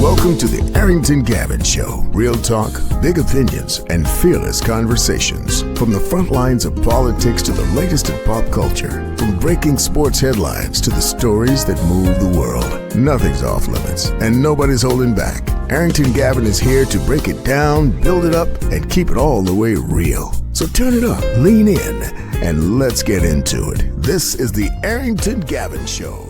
Welcome to the Arrington Gavin Show. Real talk, big opinions, and fearless conversations. From the front lines of politics to the latest in pop culture. From breaking sports headlines to the stories that move the world. Nothing's off limits, and nobody's holding back. Arrington Gavin is here to break it down, build it up, and keep it all the way real. So turn it up, lean in, and let's get into it. This is the Arrington Gavin Show.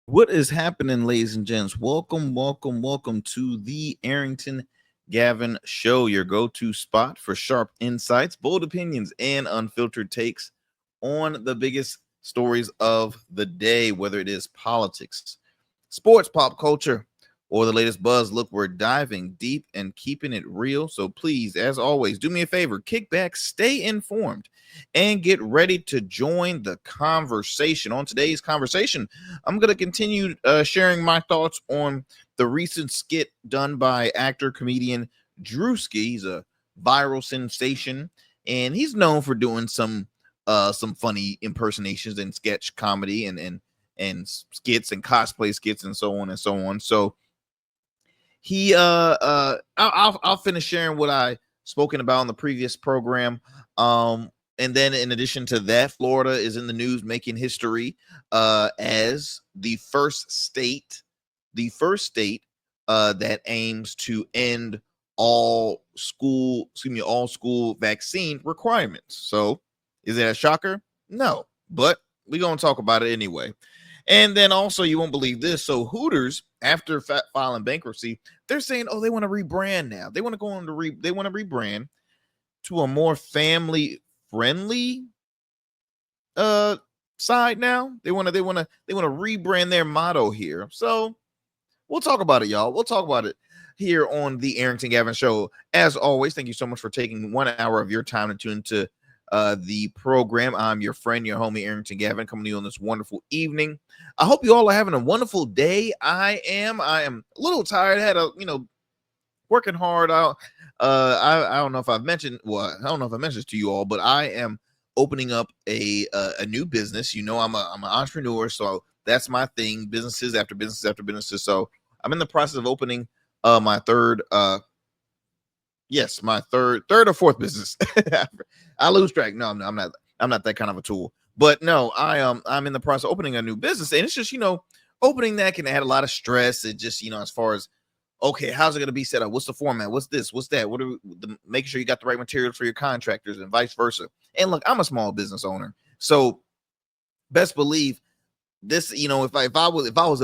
What is happening, ladies and gents? Welcome to the Arrington Gavin Show, your go-to spot for sharp insights, bold opinions, and unfiltered takes on the biggest stories of the day, whether it is politics, sports, pop culture, or the latest buzz. Look, we're diving deep and keeping it real. So please, as always, do me a favor, kick back, stay informed, and get ready to join the conversation. On today's conversation, I'm going to continue sharing my thoughts on the recent skit done by actor comedian Druski. He's a viral sensation, and he's known for doing some funny impersonations and sketch comedy and skits and cosplay skits and so on and so on. So he I'll finish sharing what I spoken about in the previous program. And then in addition to that, Florida is in the news making history as the first state that aims to end all school vaccine requirements. So is that a shocker? No, but we're going to talk about it anyway. And then also, you won't believe this. So Hooters, after filing bankruptcy, they're saying, oh, they want to rebrand now. They want to go on to they want to rebrand to a more family friendly side now. They want to rebrand their motto here. So we'll talk about it, y'all. We'll talk about it here on the Arrington Gavin Show. As always, thank you so much for taking 1 hour of your time to tune into the program. I'm your friend, your homie, Arrington Gavin, coming to you on this wonderful evening. I hope you all are having a wonderful day. I am a little tired. I had working hard out. I don't know if I've mentioned, I don't know if I mentioned this to you all, but I am opening up a new business. You know, I'm an entrepreneur, so that's my thing. Businesses after businesses after businesses. So I'm in the process of opening my third or fourth business. I lose track. No, I'm not that kind of a tool. But no, I'm in the process of opening a new business, and it's just, opening that can add a lot of stress. It just, as far as, okay, how's it going to be set up? What's the format? What's this? What's that? Making sure you got the right materials for your contractors and vice versa. And look, I'm a small business owner, so best believe this. If I was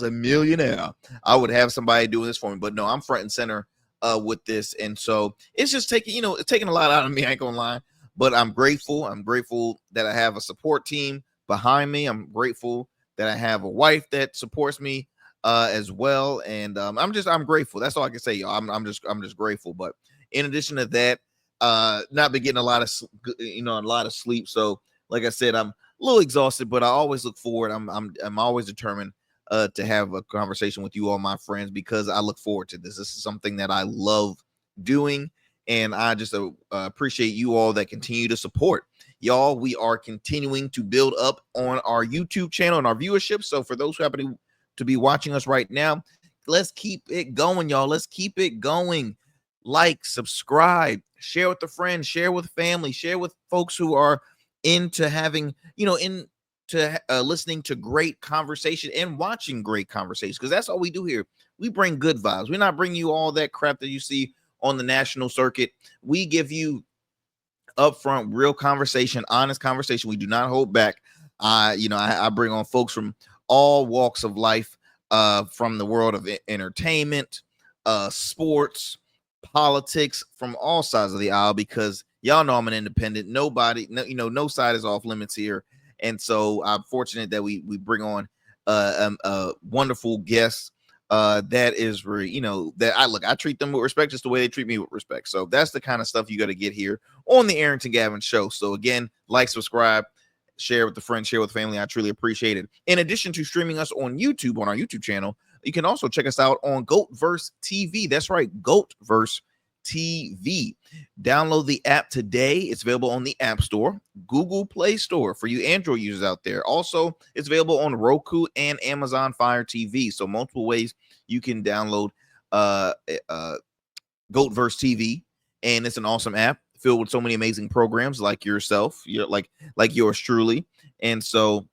a millionaire, I would have somebody doing this for me. But no, I'm front and center with this, and so it's just taking a lot out of me. I ain't gonna lie, but I'm grateful. I'm grateful that I have a support team behind me. I'm grateful that I have a wife that supports me as well, and I'm grateful. That's all I can say, y'all. I'm just grateful. But in addition to that, not been getting a lot of sleep. So like I said, I'm a little exhausted, but I always look forward. I'm always determined to have a conversation with you all, my friends, because I look forward to this. This is something that I love doing, and I just appreciate you all that continue to support. Y'all, we are continuing to build up on our YouTube channel and our viewership. So for those who happen to be watching us right now, let's keep it going, y'all. Let's keep it going. Like, subscribe, share with a friend, share with family, share with folks who are into having, listening to great conversation and watching great conversations, because that's all we do here. We bring good vibes. We're not bringing you all that crap that you see on the national circuit. We give you upfront, real conversation, honest conversation. We do not hold back. I bring on folks from all walks of life, from the world of entertainment, sports, politics, from all sides of the aisle, because y'all know I'm an independent. No side is off limits here. And so I'm fortunate that we bring on a wonderful guest that is I treat them with respect, just the way they treat me with respect. So that's the kind of stuff you got to get here on the Arrington Gavin Show. So again, like, subscribe, share with a friend, share with family. I truly appreciate it. In addition to streaming us on YouTube, on our YouTube channel, you can also check us out on Goatverse TV. That's right, Goatverse TV. Download the app today. It's available on the App Store, Google Play Store for you Android users out there. Also, it's available on Roku and Amazon Fire TV. So multiple ways you can download GOATverse TV, and it's an awesome app filled with so many amazing programs like yourself, like yours truly. And so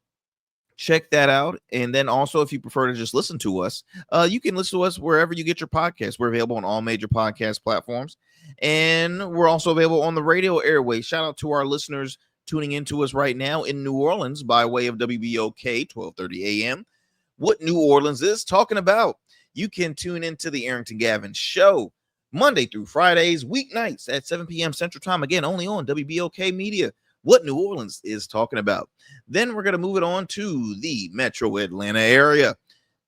check that out. And then also, if you prefer to just listen to us, you can listen to us wherever you get your podcasts. We're available on all major podcast platforms, and we're also available on the radio airways. Shout out to our listeners tuning into us right now in New Orleans by way of WBOK 1230 a.m. What New Orleans is talking about. You can tune into the Arrington Gavin show Monday through Fridays, weeknights at 7 p.m. Central Time. Again, only on WBOK Media. What New Orleans is talking about. Then we're going to move it on to the Metro Atlanta area,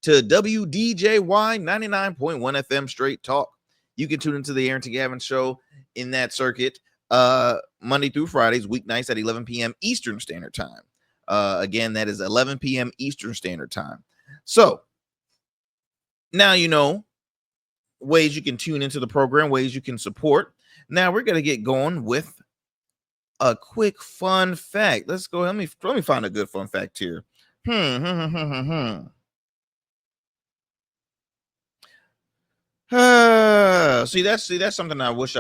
to WDJY 99.1 FM Straight Talk. You can tune into the Arrington Gavin show in that circuit Monday through Fridays, weeknights at 11 p.m. Eastern Standard Time. Again, that is 11 p.m. Eastern Standard Time. So now you know ways you can tune into the program, ways you can support. Now we're going to get going with a quick fun fact. Let's go. Let me find a good fun fact here. See, that's something I wish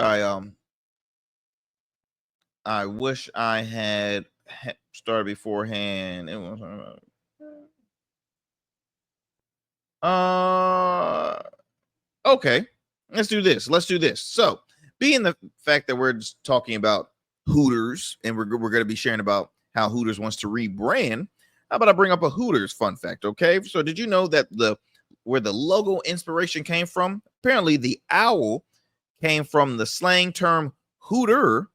I had started beforehand. It was okay. Let's do this. So, being the fact that we're just talking about Hooters, and we're going to be sharing about how Hooters wants to rebrand, how about I bring up a Hooters fun fact? Okay, so did you know that where the logo inspiration came from? Apparently, the owl came from the slang term Hooter,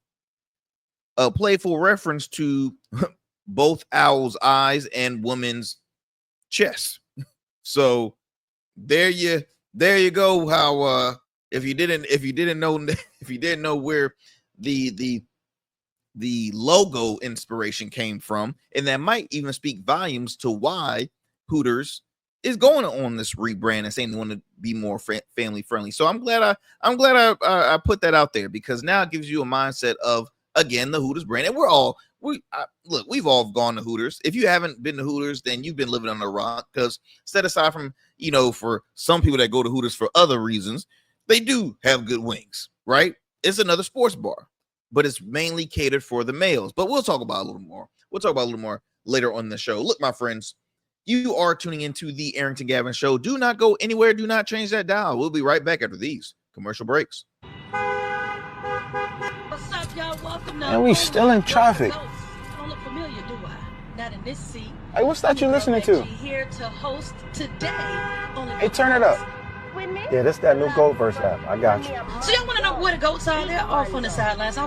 a playful reference to both owl's eyes and woman's chest. So there you go. How if you didn't know where the logo inspiration came from, and that might even speak volumes to why Hooters is going on this rebrand and saying they want to be more family friendly. So I'm glad I put that out there, because now it gives you a mindset of, again, the Hooters brand. And we've all gone to Hooters. If you haven't been to Hooters, then you've been living on a rock, because set aside from, for some people that go to Hooters for other reasons, they do have good wings, right? It's another sports bar, but it's mainly catered for the males. But we'll talk about a little more. Later on in the show. Look, my friends, you are tuning into the Arrington Gavin show. Do not go anywhere. Do not change that dial. We'll be right back after these commercial breaks. What's up, y'all? Welcome to And we still in traffic. Don't look familiar, do I? Not in this seat. Hey, what's that you listening to? Here to host today. Hey, turn it up. Yeah, that's that new GOATverse app. I got you. So y'all want to know where the goats are? They're off on the sidelines.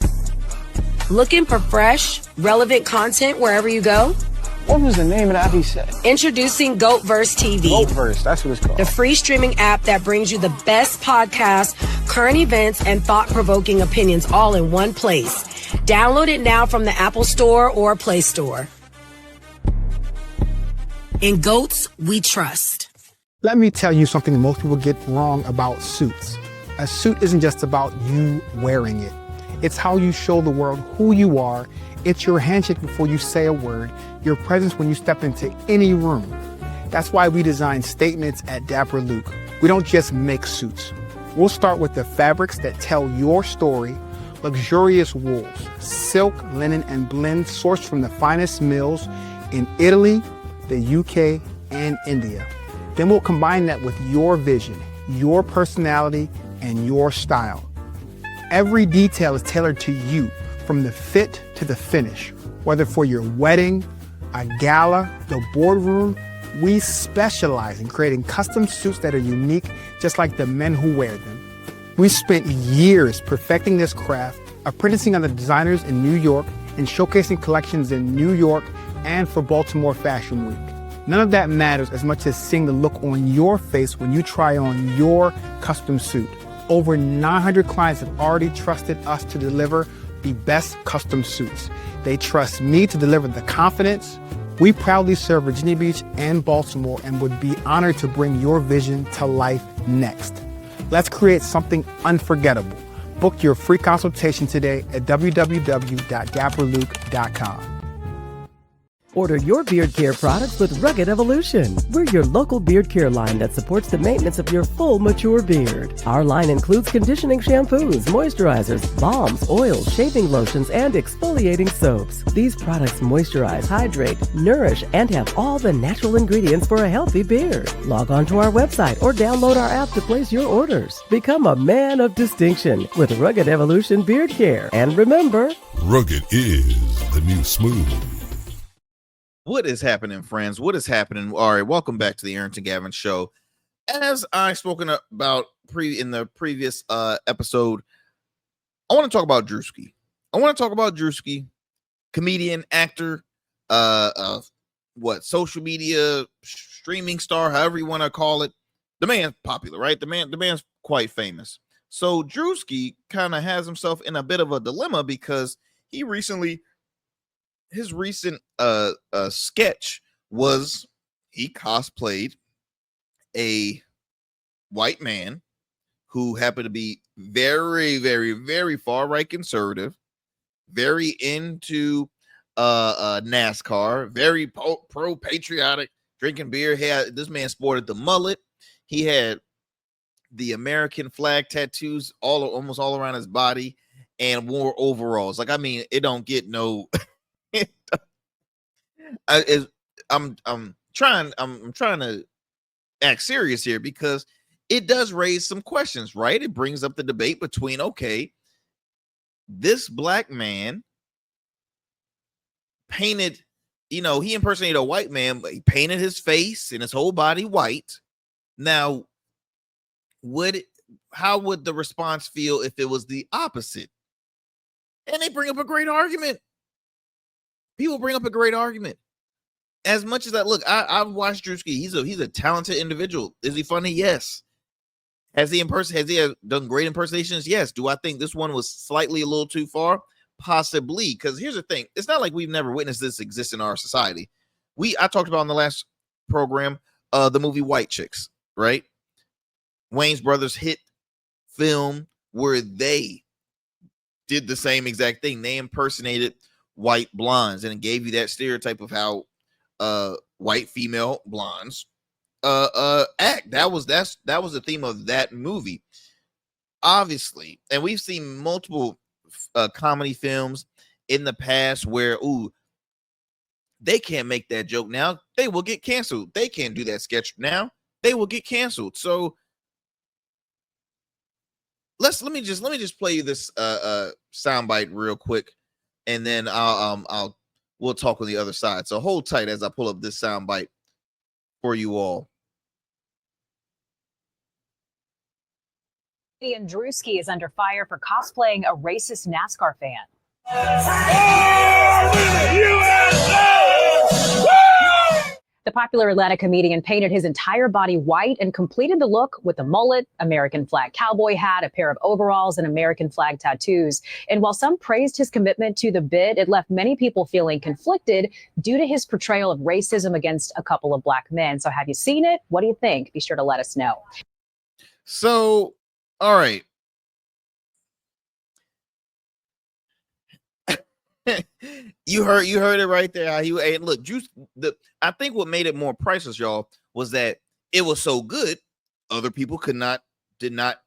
Looking for fresh, relevant content wherever you go? What was the name of that he said? Introducing GOATverse TV. GOATverse, that's what it's called. The free streaming app that brings you the best podcasts, current events, and thought-provoking opinions all in one place. Download it now from the Apple Store or Play Store. In GOATs, we trust. Let me tell you something most people get wrong about suits. A suit isn't just about you wearing it. It's how you show the world who you are. It's your handshake before you say a word, your presence when you step into any room. That's why we design statements at Dapper Luke. We don't just make suits. We'll start with the fabrics that tell your story, luxurious wools, silk, linen, and blends sourced from the finest mills in Italy, the UK, and India. Then we'll combine that with your vision, your personality, and your style. Every detail is tailored to you, from the fit to the finish. Whether for your wedding, a gala, the boardroom, we specialize in creating custom suits that are unique, just like the men who wear them. We spent years perfecting this craft, apprenticing under designers in New York and showcasing collections in New York and for Baltimore Fashion Week. None of that matters as much as seeing the look on your face when you try on your custom suit. Over 900 clients have already trusted us to deliver the best custom suits. They trust me to deliver the confidence. We proudly serve Virginia Beach and Baltimore and would be honored to bring your vision to life next. Let's create something unforgettable. Book your free consultation today at www.dapperluke.com. Order your beard care products with Rugged Evolution. We're your local beard care line that supports the maintenance of your full, mature beard. Our line includes conditioning shampoos, moisturizers, balms, oils, shaving lotions, and exfoliating soaps. These products moisturize, hydrate, nourish, and have all the natural ingredients for a healthy beard. Log on to our website or download our app to place your orders. Become a man of distinction with Rugged Evolution Beard Care. And remember, rugged is the new smooth. What is happening, friends? What is happening? All right, welcome back to the Arrington Gavin Show. As I've spoken about in the previous episode, I want to talk about Druski. Comedian, actor, social media streaming star, however you want to call it. The man's popular, right? The man's quite famous. So Druski kind of has himself in a bit of a dilemma because his recent sketch was he cosplayed a white man who happened to be very, very, very far right conservative, very into NASCAR, very pro patriotic, drinking beer. This man sported the mullet. He had the American flag tattoos almost all around his body and wore overalls. Like, I mean, it don't get no. I'm trying to act serious here because it does raise some questions, right? It brings up the debate between, okay, this black man painted, he impersonated a white man, but he painted his face and his whole body white. Now, how would the response feel if it was the opposite? And they bring up a great argument. People bring up a great argument. As much as I've watched Druski, he's a talented individual. Is he funny? Yes. Has he done great impersonations? Yes. Do I think this one was slightly a little too far? Possibly. Because here's the thing: it's not like we've never witnessed this exist in our society. I talked about in the last program the movie White Chicks, right? Wayne's brothers hit film where they did the same exact thing. They impersonated white blondes and it gave you that stereotype of how white female blondes act. That was the theme of that movie, obviously. And we've seen multiple comedy films in the past where they can't make that joke now, they will get canceled. They can't do that sketch now, they will get canceled. So let me just play you this soundbite real quick, and then we'll talk on the other side. So hold tight as I pull up this soundbite for you all. Comedian Druski is under fire for cosplaying a racist NASCAR fan. The popular Atlanta comedian painted his entire body white and completed the look with a mullet, American flag cowboy hat, a pair of overalls, and American flag tattoos. And while some praised his commitment to the bit, it left many people feeling conflicted due to his portrayal of racism against a couple of black men. So have you seen it? What do you think? Be sure to let us know. So, all right. You heard it right there. How he look, I think what made it more priceless, y'all, was that it was so good. Other people did not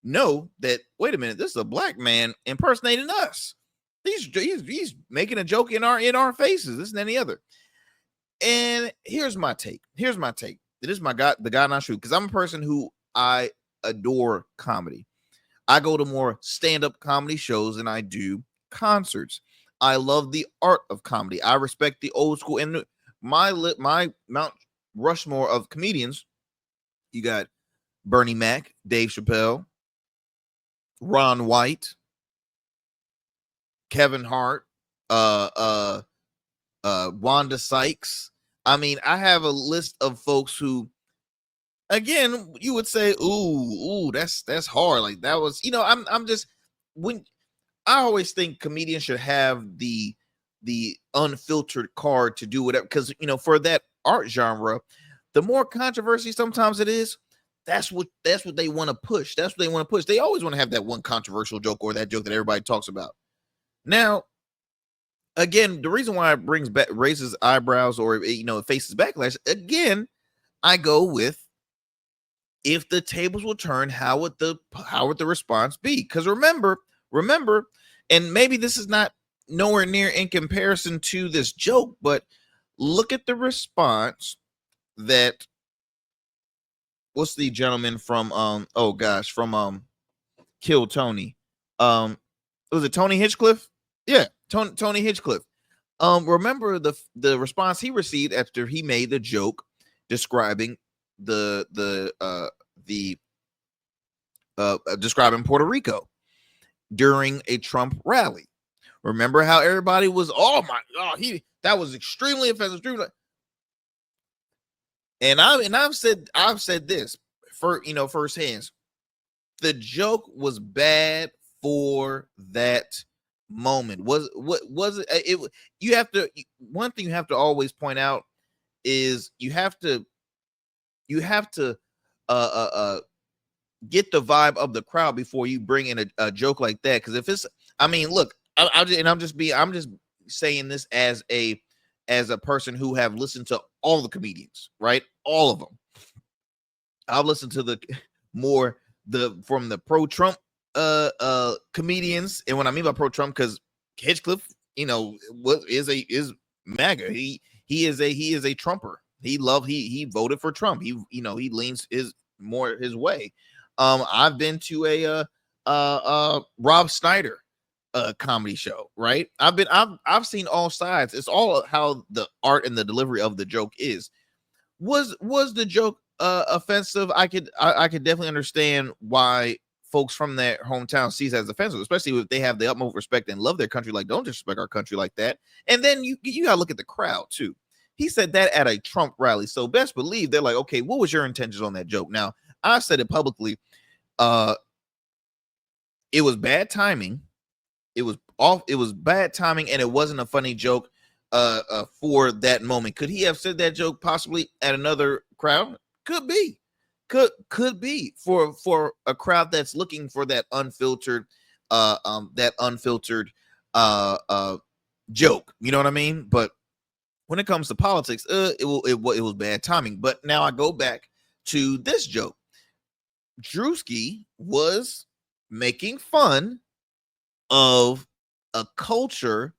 know that. Wait a minute, this is a black man impersonating us. He's making a joke in our faces. This and any other. And here's my take. This is the guy not true, because I'm a person who I adore comedy. I go to more stand-up comedy shows than I do concerts. I love the art of comedy. I respect the old school and my Mount Rushmore of comedians. You got Bernie Mac, Dave Chappelle, Ron White, Kevin Hart, Wanda Sykes. I mean, I have a list of folks who, again, you would say, ooh, that's hard. Like that was, I'm just, when I always think comedians should have the unfiltered card to do whatever, because for that art genre, the more controversy sometimes it is, that's what they want to push. That's what they want to push. They always want to have that one controversial joke or that joke that everybody talks about. Now, again, the reason why it raises eyebrows or it faces backlash, again, I go with, if the tables will turn, how would the response be? Because remember, and maybe this is not nowhere near in comparison to this joke, but look at the response that, what's the gentleman from from Kill Tony? Was it Tony Hinchcliffe? Yeah, Tony Hinchcliffe. Remember the response he received after he made the joke describing describing Puerto Rico during a Trump rally. Remember how everybody was, oh my God, that was extremely offensive. And I've said this for firsthand. The joke was bad for that moment. Was it? You have to. One thing you have to always point out is you have to get the vibe of the crowd before you bring in a joke like that. Because if it's, I mean, look, I'm just saying this as a person who have listened to all the comedians, right? All of them. I've listened to from the pro-Trump comedians, and what I mean by pro-Trump, because Hinchcliffe, is MAGA. He is a Trumper. He voted for Trump. He leans more his way. I've been to a Rob Schneider comedy show, right? I've seen all sides. It's all how the art and the delivery of the joke is. Was the joke offensive? I could definitely understand why folks from their hometown sees it as offensive, especially if they have the utmost respect and love their country. Like, don't disrespect our country like that. And then you gotta look at the crowd too. He said that at a Trump rally, so best believe they're like, okay, what was your intentions on that joke? Now, I've said it publicly. It was bad timing. It was bad timing, and it wasn't a funny joke for that moment. Could he have said that joke possibly at another crowd? Could be. Could be for a crowd that's looking for that unfiltered joke. You know what I mean? But when it comes to politics, it was bad timing. But now I go back to this joke. Druski was making fun of a culture,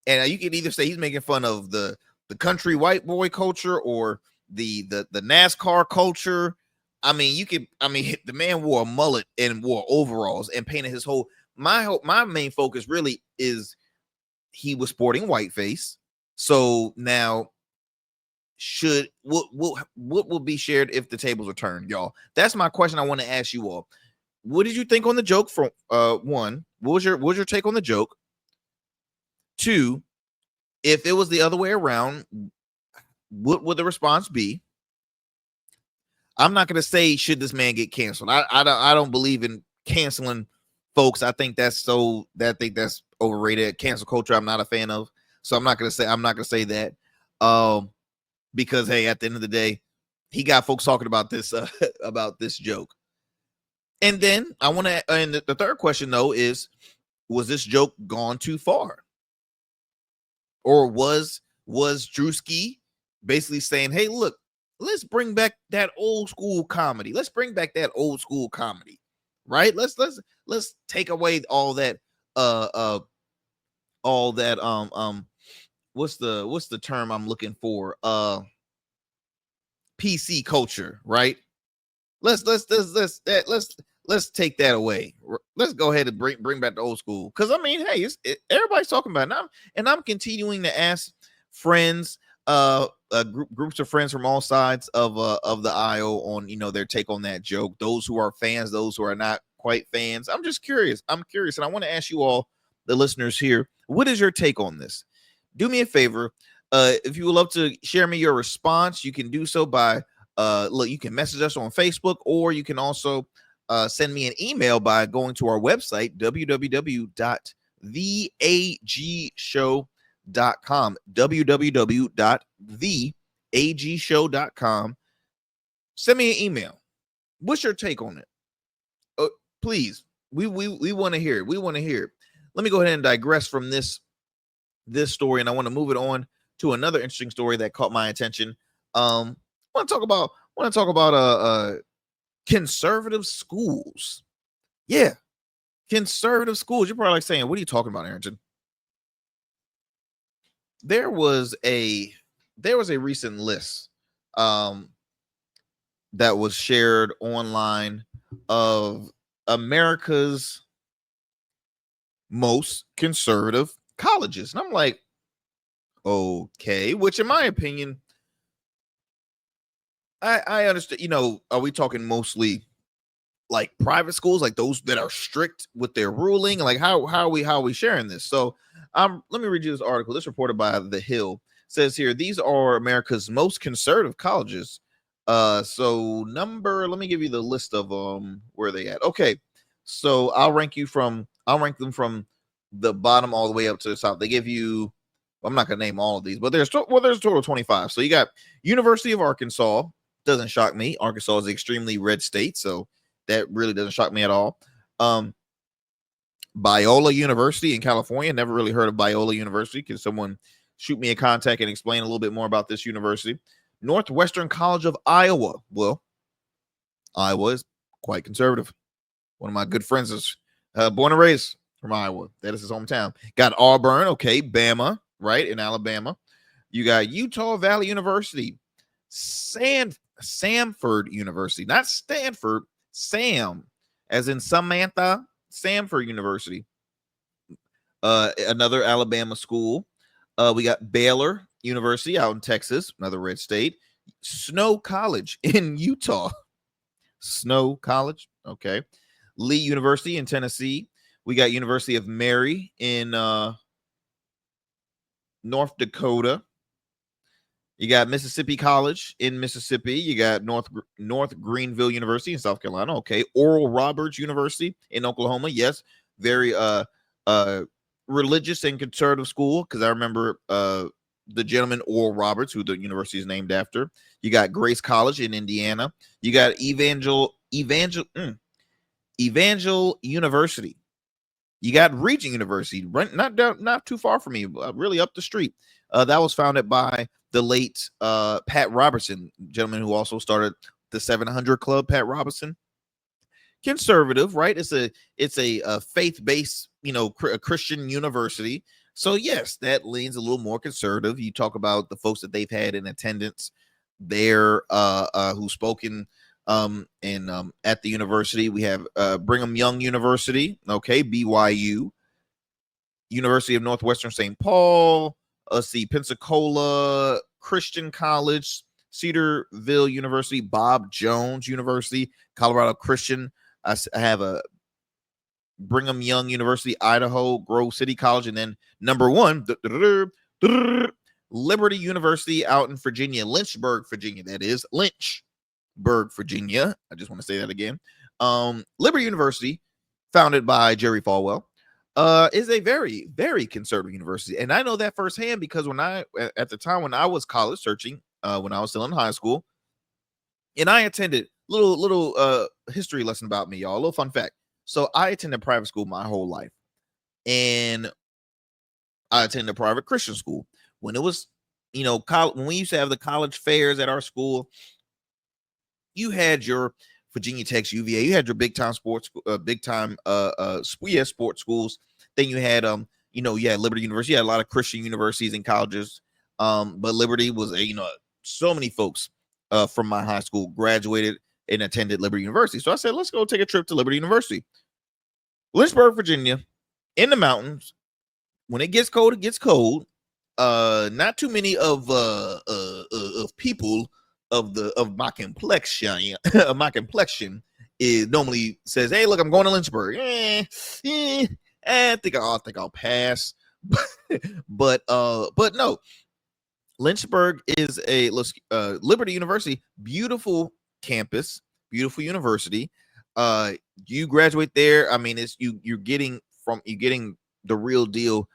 and you can either say he's making fun of the country white boy culture or the NASCAR culture. I mean, the man wore a mullet and wore overalls and painted his whole. My main focus really is he was sporting whiteface. So now, what will be shared if the tables are turned, y'all? That's my question. I want to ask you all. What did you think on the joke? From one, what was your take on the joke? Two, if it was the other way around, what would the response be? I'm not going to say should this man get canceled. I don't believe in canceling folks. I think that's overrated. Cancel culture, I'm not a fan of. So I'm not going to say that. Because hey, at the end of the day, he got folks talking about this joke. And then I want to, and the third question though is, was this joke gone too far? Or was Druski basically saying, hey, look, let's bring back that old school comedy. Let's bring back that old school comedy, right? Let's take away all that what's the term I'm looking for? PC culture, right? Let's take that away. Let's go ahead and bring back the old school. Because I mean, hey, everybody's talking about it now, and I'm continuing to ask friends, groups of friends from all sides of the aisle on their take on that joke. Those who are fans, those who are not quite fans. I'm just curious. I'm curious, and I want to ask you all, the listeners here, what is your take on this? Do me a favor. If you would love to share me your response, you can do so by you can message us on Facebook, or you can also send me an email by going to our website, www.theagshow.com, www.theagshow.com. Send me an email. What's your take on it? Please, we want to hear it. We want to hear it. Let me go ahead and digress from this story, and I want to move it on to another interesting story that caught my attention. I want to talk about conservative schools. Yeah, conservative schools. You're probably like saying, "What are you talking about, Arrington?" There was a recent list that was shared online of America's most conservative colleges. And I'm like, okay, which in my opinion, I understand, are we talking mostly like private schools, like those that are strict with their ruling? Like how are we sharing this? So let me read you this article. This reported by The Hill says here, these are America's most conservative colleges. So let me give you the list of where they at. Okay. So I'll rank them from the bottom all the way up to the top. They give you, I'm not gonna name all of these, but there's a total of 25. So you got University of Arkansas. Doesn't shock me. Arkansas is an extremely red state, so that really doesn't shock me at all. Biola University in California. Never really heard of Biola University. Can someone shoot me a contact and explain a little bit more about this university? Northwestern College of Iowa. Well, Iowa is quite conservative. One of my good friends is born and raised from Iowa. That is his hometown. Got Auburn, okay, Bama, right, in Alabama. You got Utah Valley University, Samford University, not Stanford, Sam, as in Samantha, Samford University. Another Alabama school. We got Baylor University out in Texas, another red state. Snow College in Utah. Snow College, okay. Lee University in Tennessee. We got University of Mary in North Dakota. You got Mississippi College in Mississippi. You got North Greenville University in South Carolina. Okay. Oral Roberts University in Oklahoma. Yes, very religious and conservative school, because I remember the gentleman Oral Roberts, who the university is named after. You got Grace College in Indiana. You got Evangel University. You got Regent University, not too far from me, really up the street. That was founded by the late Pat Robertson, gentleman who also started the 700 Club. Pat Robertson, conservative, right? It's a faith-based, a Christian university. So yes, that leans a little more conservative. You talk about the folks that they've had in attendance there, who've spoken at the university. We have Brigham Young University, okay, BYU, University of Northwestern St. Paul, let's see, Pensacola Christian College, Cedarville University, Bob Jones University, Colorado Christian. I have a Brigham Young University, Idaho, Grove City College, and then number one, Liberty University out in Virginia, Lynchburg, Virginia. That is Lynchburg, Virginia. I just want to say that again. Liberty University, founded by Jerry Falwell, is a very, very conservative university. And I know that firsthand because at the time when I was college searching, when I was still in high school, and I attended little history lesson about me, y'all, a little fun fact. So I attended private school my whole life, and I attended a private Christian school. When it was, when we used to have the college fairs at our school, you had your Virginia Tech, UVA, you had your big time sports schools. Then you had you had Liberty University. You had a lot of Christian universities and colleges. But Liberty was so many folks from my high school graduated and attended Liberty University. So I said, let's go take a trip to Liberty University. Lynchburg, Virginia, in the mountains. When it gets cold, it gets cold. Not too many of people of my complexion, is normally says, hey, look, I'm going to Lynchburg. I think I'll pass. but no, Lynchburg is a Liberty University, beautiful campus, beautiful university. You graduate there. I mean, you're getting the real deal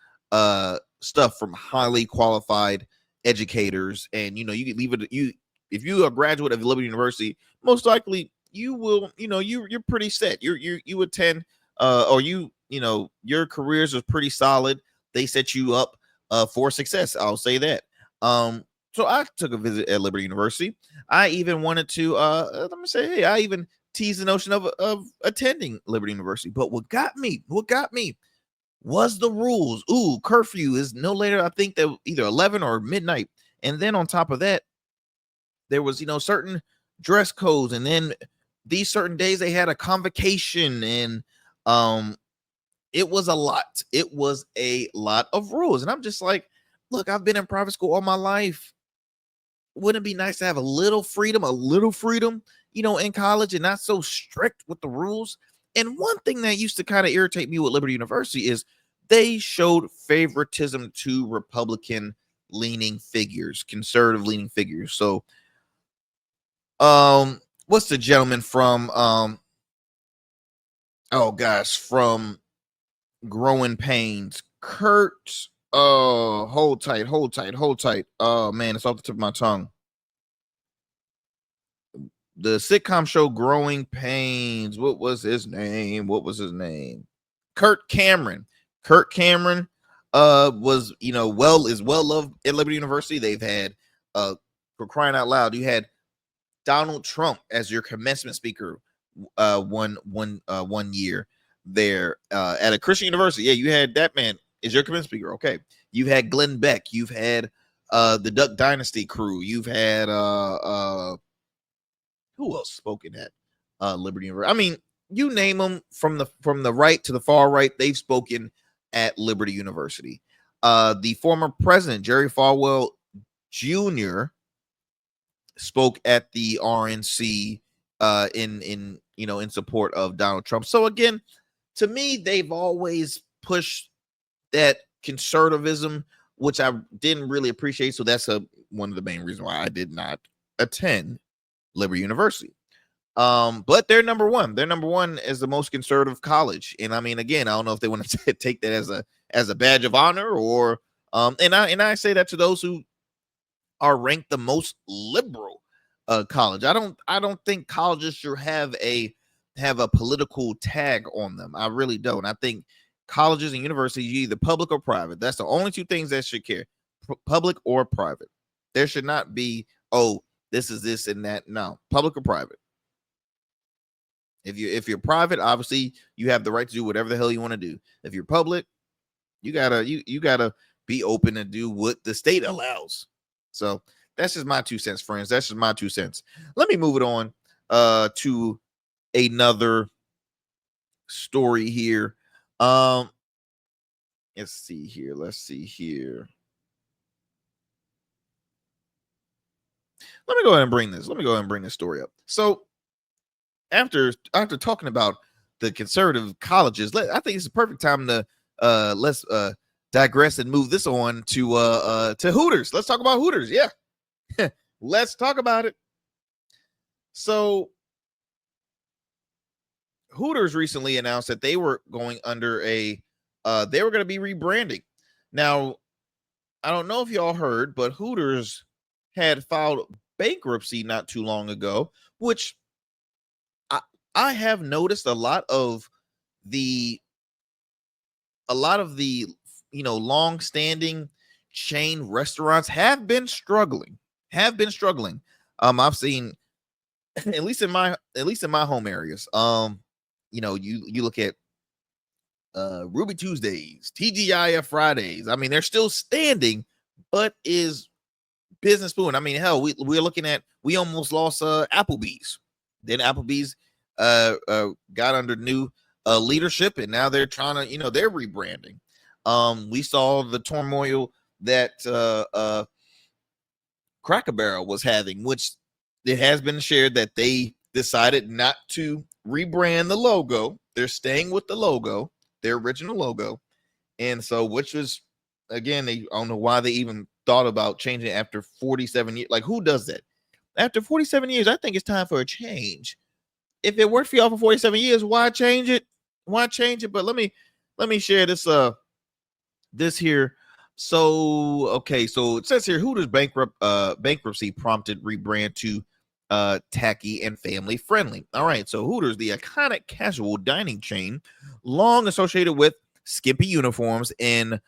stuff from highly qualified educators, and you can leave it. If you are a graduate of Liberty University, most likely you will, you're pretty set. You attend, or your careers are pretty solid. They set you up for success. I'll say that. So I took a visit at Liberty University. I even wanted to let me say, hey, I even teased the notion of attending Liberty University. But what got me was the rules. Ooh, curfew is no later, I think, that either 11 or midnight. And then on top of that, there was, certain dress codes, and then these certain days they had a convocation, and it was a lot. It was a lot of rules. And I'm just like, look, I've been in private school all my life. Wouldn't it be nice to have a little freedom, in college, and not so strict with the rules? And one thing that used to kind of irritate me with Liberty University is they showed favoritism to Republican leaning figures, conservative leaning figures. So, what's the gentleman from, from Growing Pains? Kurt, hold tight. Oh man, it's off the tip of my tongue. The sitcom show Growing Pains. What was his name? Kurt Cameron. Was well loved at Liberty University. They've had, for crying out loud, you had Donald Trump as your commencement speaker one year there at a Christian university. Yeah, you had that man as your commencement speaker. Okay, you've had Glenn Beck. You've had the Duck Dynasty crew. You've had who else spoken at Liberty University? I mean, you name them, from the right to the far right, they've spoken at Liberty University. The former president, Jerry Falwell Jr., spoke at the RNC in support of Donald Trump. So again, to me, they've always pushed that conservatism, which I didn't really appreciate. So that's one of the main reasons why I did not attend Liberty University. But they're number one. They're number one as the most conservative college. And I mean, again, I don't know if they want to take that as a badge of honor, or and I say that to those who are ranked the most liberal college. I don't think colleges should have a political tag on them. I really don't. I think colleges and universities, either public or private. That's the only two things that should care. Public or private. There should not be, oh, this is this and that. No, public or private. If you're private, obviously you have the right to do whatever the hell you want to do. If you're public, you gotta be open and do what the state allows. So that's just my 2 cents, friends. That's just my 2 cents. Let me move it on to another story here. Let's see here. Let me go ahead and bring this story up. So after talking about the conservative colleges, I think it's the perfect time to let's digress and move this on to Hooters. Let's talk about Hooters. Yeah. Let's talk about it. So Hooters recently announced that they were going under they were going to be rebranding. Now, I don't know if y'all heard, but Hooters had filed bankruptcy not too long ago, which I have noticed a lot of the long-standing chain restaurants have been struggling. I've seen, at least in my home areas. You look at Ruby Tuesdays, TGIF Fridays. I mean, they're still standing, but is business booming? I mean, hell, we almost lost Applebee's. Then Applebee's got under new leadership, and now they're trying to, they're rebranding. We saw the turmoil that Cracker Barrel was having, which it has been shared that they decided not to rebrand the logo. They're staying with the logo, their original logo. And so, which was, again, I don't know why they even thought about changing it after 47 years. Like, who does that? After 47 years, I think it's time for a change. If it worked for y'all for 47 years, why change it? But let me share this here. So, okay, so it says here, Hooters bankruptcy prompted rebrand to tacky and family friendly. All right, so Hooters, the iconic casual dining chain, long associated with skimpy uniforms and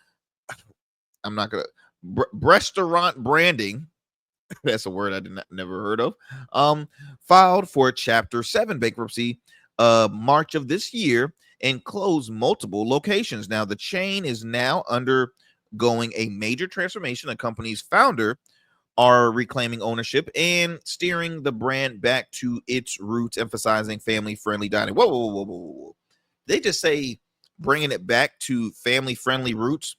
I'm not gonna restaurant branding. That's a word I never heard of. Filed for Chapter 7 bankruptcy March of this year and closed multiple locations. Now the chain is now undergoing a major transformation. The company's founder are reclaiming ownership and steering the brand back to its roots, emphasizing family-friendly dining. Whoa. They just say bringing it back to family-friendly roots.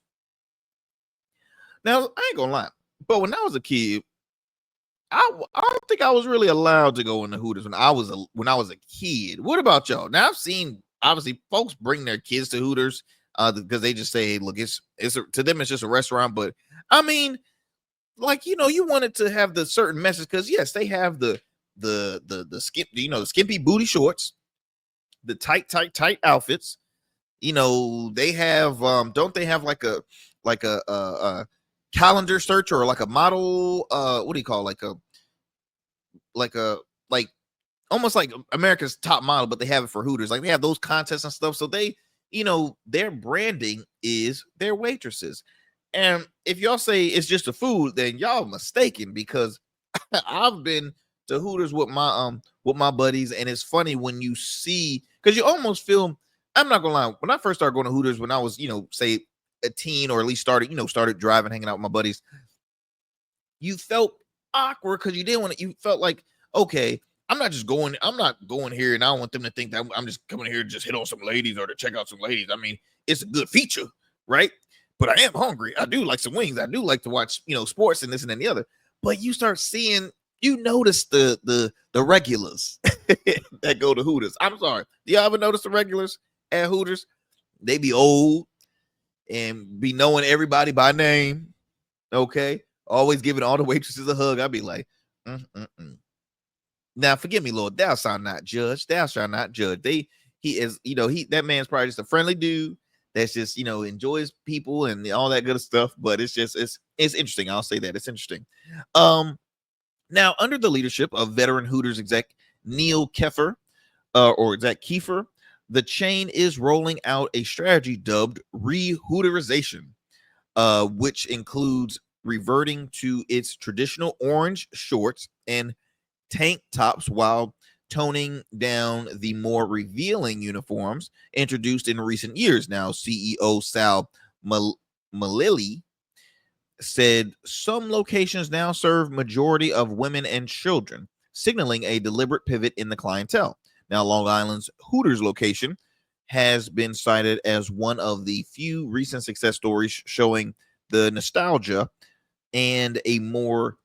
Now, I ain't gonna lie, but when I was a kid, I don't think I was really allowed to go in the Hooters when I was a kid. What about y'all? Now I've seen obviously folks bring their kids to Hooters because they just say, hey, look, to them it's just a restaurant. But I mean, like, you know, you wanted to have the certain message because yes, they have the skip, you know, the skimpy booty shorts, the tight outfits. You know, they have don't they have like a calendar search or like a model what do you call like almost like America's Top Model, but they have it for Hooters. Like they have those contests and stuff. So they, you know, their branding is their waitresses. And if y'all say it's just the food, then y'all mistaken because I've been to Hooters with my buddies, and it's funny when you see because you almost feel. I'm not gonna lie. When I first started going to Hooters, when I was, you know, say a teen or at least started driving, hanging out with my buddies, you felt awkward because you didn't want to. You felt like, okay, I'm not going here, and I don't want them to think that I'm just coming here to just hit on some ladies or to check out some ladies. I mean, it's a good feature, right? But I am hungry. I do like some wings. I do like to watch, you know, sports and this and the other. But you start seeing, you notice the regulars that go to Hooters. I'm sorry. Do y'all ever notice the regulars at Hooters? They be old and be knowing everybody by name. Okay. Always giving all the waitresses a hug. I'd be like, Now, forgive me, Lord, thou shalt not judge. Thou shalt not judge. That man's probably just a friendly dude that's just, you know, enjoys people and all that good stuff. But it's interesting. I'll say that it's interesting. Now, under the leadership of veteran Hooters exec Neil Keffer, exec Kiefer, the chain is rolling out a strategy dubbed re-Hooterization, which includes reverting to its traditional orange shorts and tank tops while toning down the more revealing uniforms introduced in recent years. Now, CEO Sal Malili said some locations now serve majority of women and children, signaling a deliberate pivot in the clientele. Now, Long Island's Hooters location has been cited as one of the few recent success stories showing the nostalgia and a more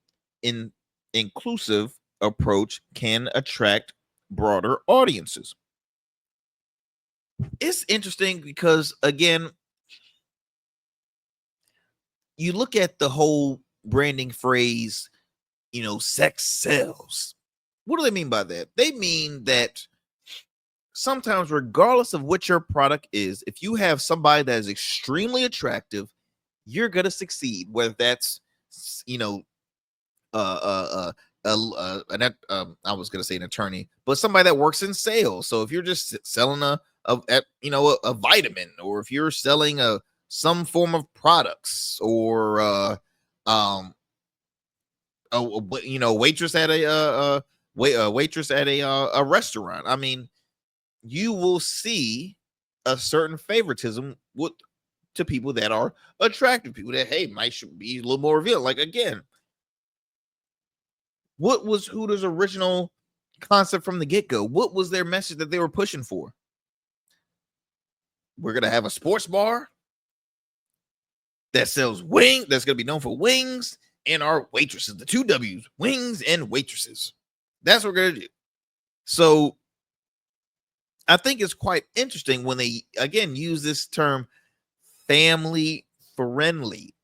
inclusive approach can attract broader audiences. It's interesting because, again, you look at the whole branding phrase, you know, sex sells. What do they mean by that? They mean that sometimes, regardless of what your product is, if you have somebody that is extremely attractive, you're going to succeed, whether that's, you know, I was going to say an attorney, but somebody that works in sales. So if you're just selling a vitamin, or if you're selling some form of products, or waitress at a restaurant, I mean, you will see a certain favoritism to people that are attractive, people that, hey, should be a little more revealing. Like, again, what was Hooters' original concept from the get-go? What was their message that they were pushing for? We're going to have a sports bar that sells wings, that's going to be known for wings, and our waitresses, the 2 W's, wings and waitresses. That's what we're going to do. So I think it's quite interesting when they, again, use this term family friendly,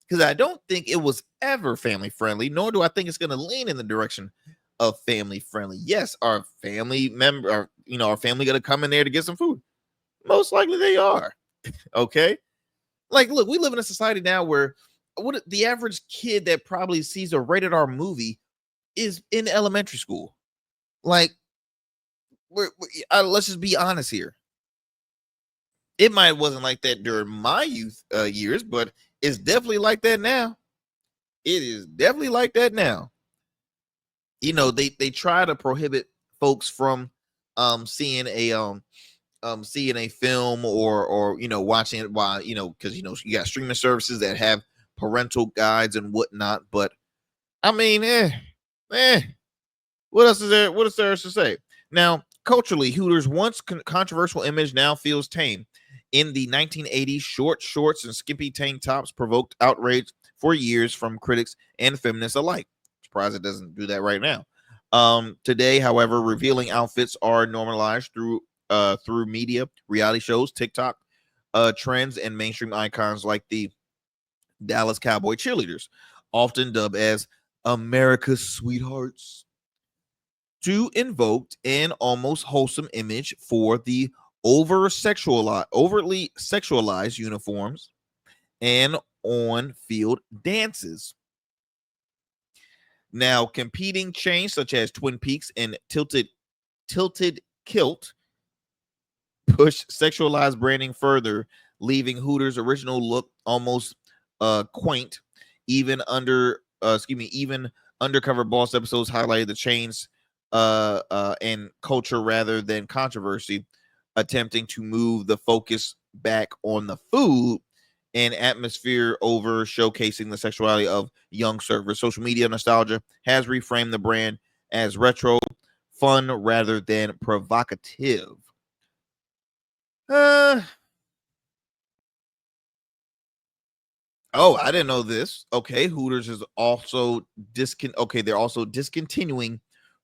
because I don't think it was ever family friendly, nor do I think it's going to lean in the direction of family friendly. Yes, our family member, our family going to come in there to get some food. Most likely they are. Okay. Like, look, we live in a society now where the average kid that probably sees a rated R movie is in elementary school. Like, let's just be honest here. It might wasn't like that during my youth years, but it's definitely like that now. It is definitely like that now. You know, they try to prohibit folks from seeing a film or you know, watching it while, you know, because you know you got streaming services that have parental guides and whatnot. But I mean, what else is there? What is there to say? Now, culturally, Hooters' once controversial image now feels tame. In the 1980s, short shorts and skimpy tank tops provoked outrage for years from critics and feminists alike. Surprised it doesn't do that right now. Today, however, revealing outfits are normalized through media, reality shows, TikTok trends, and mainstream icons like the Dallas Cowboy cheerleaders, often dubbed as America's sweethearts, to invoke an almost wholesome image for the overtly sexualized uniforms and on-field dances. Now, competing chains such as Twin Peaks and Tilted Kilt push sexualized branding further, leaving Hooters' original look almost quaint. Even Undercover Boss episodes highlighted the chains and culture rather than controversy, attempting to move the focus back on the food and atmosphere over showcasing the sexuality of young servers. Social media nostalgia has reframed the brand as retro, fun rather than provocative. Oh, I didn't know this. Okay, Hooters is also they're also discontinuing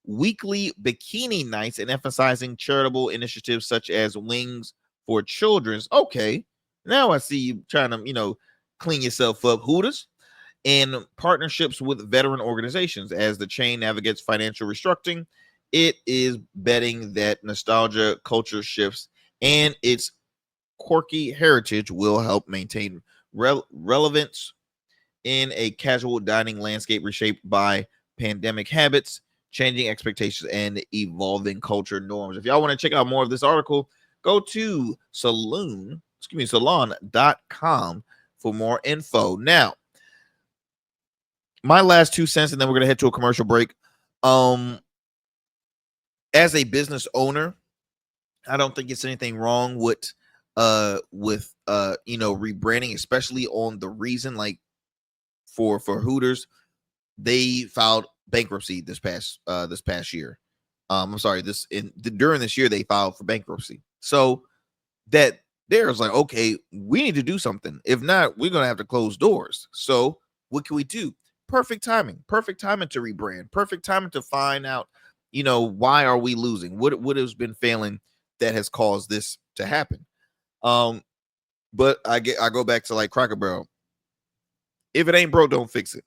weekly bikini nights and emphasizing charitable initiatives such as Wings for Children's. Okay, now I see you trying to, you know, clean yourself up, Hooters, and partnerships with veteran organizations. As the chain navigates financial restructuring, it is betting that nostalgia, culture shifts, and its quirky heritage will help maintain relevance in a casual dining landscape reshaped by pandemic habits, changing expectations, and evolving culture norms. If y'all want to check out more of this article, go to salon.com for more info. Now, my last 2 cents, and then we're gonna head to a commercial break. As a business owner, I don't think it's anything wrong with you know, rebranding, especially on the reason, like for Hooters, they filed bankruptcy this past year. I'm sorry, during this year they filed for bankruptcy. So that there's like, okay, we need to do something. If not, we're gonna have to close doors. So what can we do? Perfect timing to rebrand, perfect timing to find out, you know, why are we losing? What has been failing that has caused this to happen? But I go back to like Cracker Barrel. If it ain't broke, don't fix it.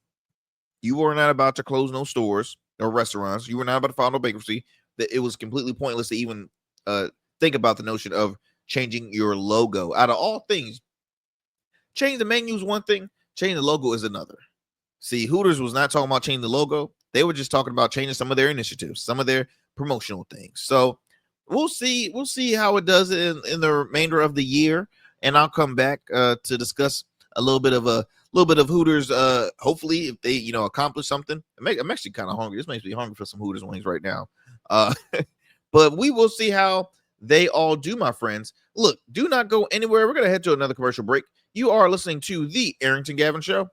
You were not about to close no stores or restaurants. You were not about to file no bankruptcy. That it was completely pointless to even think about the notion of changing your logo. Out of all things, change the menu is one thing, change the logo is another. See, Hooters was not talking about changing the logo. They were just talking about changing some of their initiatives, some of their promotional things. So we'll see how it does in the remainder of the year, and I'll come back to discuss a little bit of Hooters. Hopefully, if they, you know, accomplish something. I'm actually kind of hungry. This makes me hungry for some Hooters wings right now. But we will see how they all do, my friends. Look, do not go anywhere. We're gonna head to another commercial break. You are listening to the Arrington Gavin Show.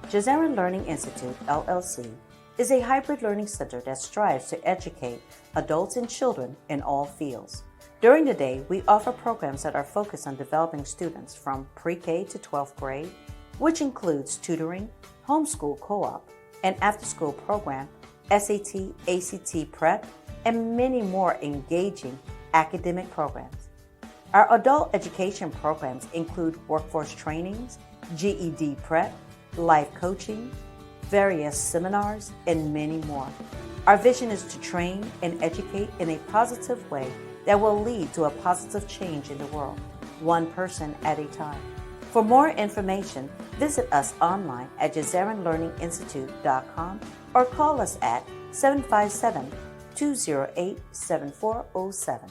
Jazarian Learning Institute, LLC, is a hybrid learning center that strives to educate adults and children in all fields. During the day, we offer programs that are focused on developing students from pre-K to 12th grade, which includes tutoring, homeschool co-op, an after-school program, SAT, ACT prep, and many more engaging academic programs. Our adult education programs include workforce trainings, GED prep, life coaching, various seminars, and many more. Our vision is to train and educate in a positive way that will lead to a positive change in the world, one person at a time. For more information, visit us online at jazarianlearninginstitute.com or call us at 757-208-7407.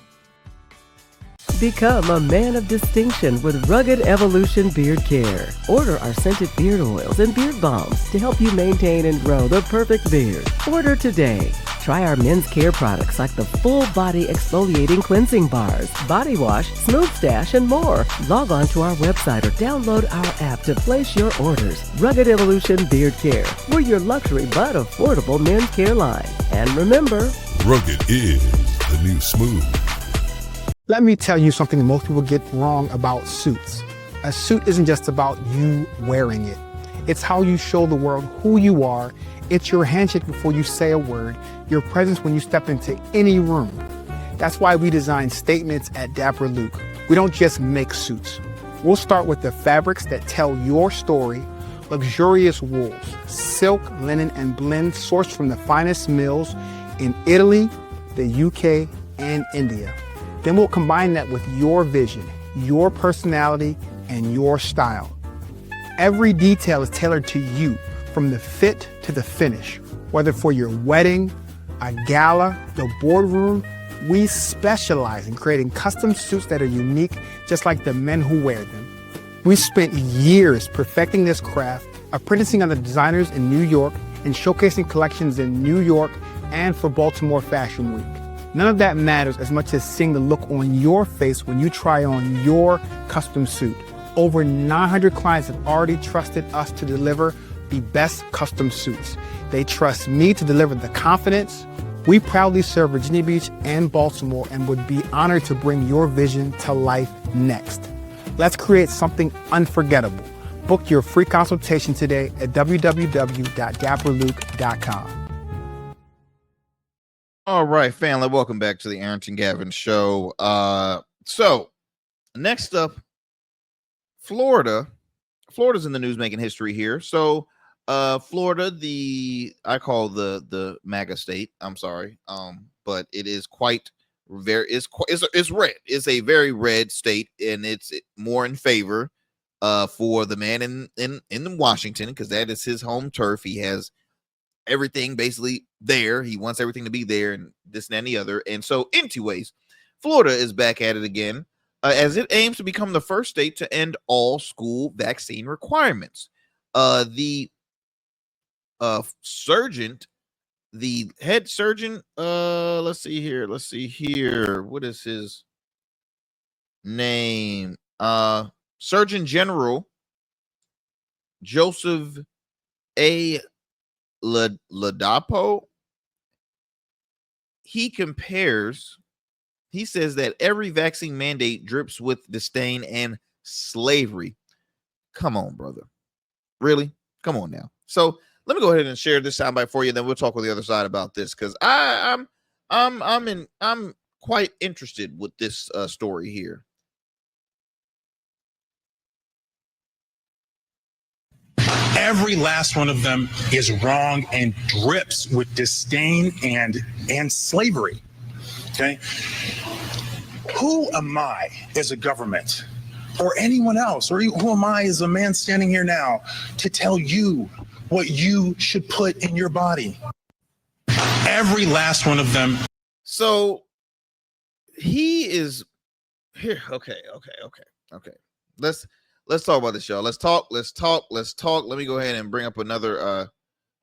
Become a man of distinction with Rugged Evolution Beard Care. Order our scented beard oils and beard balms to help you maintain and grow the perfect beard. Order today. Try our men's care products like the full body exfoliating cleansing bars, body wash, smooth stash, and more. Log on to our website or download our app to place your orders. Rugged Evolution Beard Care. We're your luxury but affordable men's care line. And remember, Rugged is the new smooth. Let me tell you something most people get wrong about suits. A suit isn't just about you wearing it. It's how you show the world who you are. It's your handshake before you say a word, your presence when you step into any room. That's why we design statements at Dapper Luke. We don't just make suits. We'll start with the fabrics that tell your story, luxurious wools, silk, linen, and blend sourced from the finest mills in Italy, the UK, and India. Then we'll combine that with your vision, your personality, and your style. Every detail is tailored to you, from the fit to the finish. Whether for your wedding, a gala, the boardroom, we specialize in creating custom suits that are unique, just like the men who wear them. We spent years perfecting this craft, apprenticing under designers in New York and showcasing collections in New York and for Baltimore Fashion Week. None of that matters as much as seeing the look on your face when you try on your custom suit. Over 900 clients have already trusted us to deliver the best custom suits. They trust me to deliver the confidence. We proudly serve Virginia Beach and Baltimore and would be honored to bring your vision to life next. Let's create something unforgettable. Book your free consultation today at www.dapperluke.com. All right, family, welcome back to the Arrington Gavin show. So next up, Florida's in the news making history here. So Florida, I call the MAGA state. I'm sorry. But it is quite it's red. It's a very red state, and it's more in favor for the man in Washington, because that is his home turf. He has everything basically there. He wants everything to be there, and this and the other. And so, anyways, Florida is back at it again, as it aims to become the first state to end all school vaccine requirements. The head surgeon, let's see here. What is his name? Surgeon General Joseph A. Ladapo. He says that every vaccine mandate drips with disdain and slavery. Come on, brother. Really? Come on now. So let me go ahead and share this soundbite for you, then we'll talk with the other side about this, because I'm quite interested with this story here. Every last one of them is wrong and drips with disdain and slavery. Okay? Who am I as a government or anyone else, or who am I as a man standing here now to tell you what you should put in your body? Every last one of them. So he is here. Okay. Let's talk about this, y'all. Let's talk. Let me go ahead and bring up another.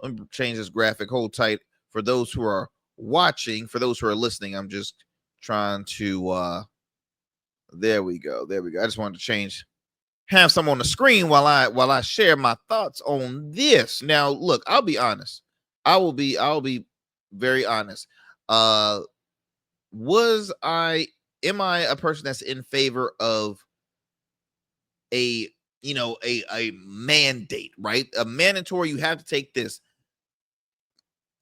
Let me change this graphic. Hold tight for those who are watching. For those who are listening, I'm just trying to. There we go. I just wanted to have some on the screen while I share my thoughts on this. Now, look, I'll be honest. I'll be very honest. Am I a person that's in favor of a mandate, right? A mandatory, you have to take this.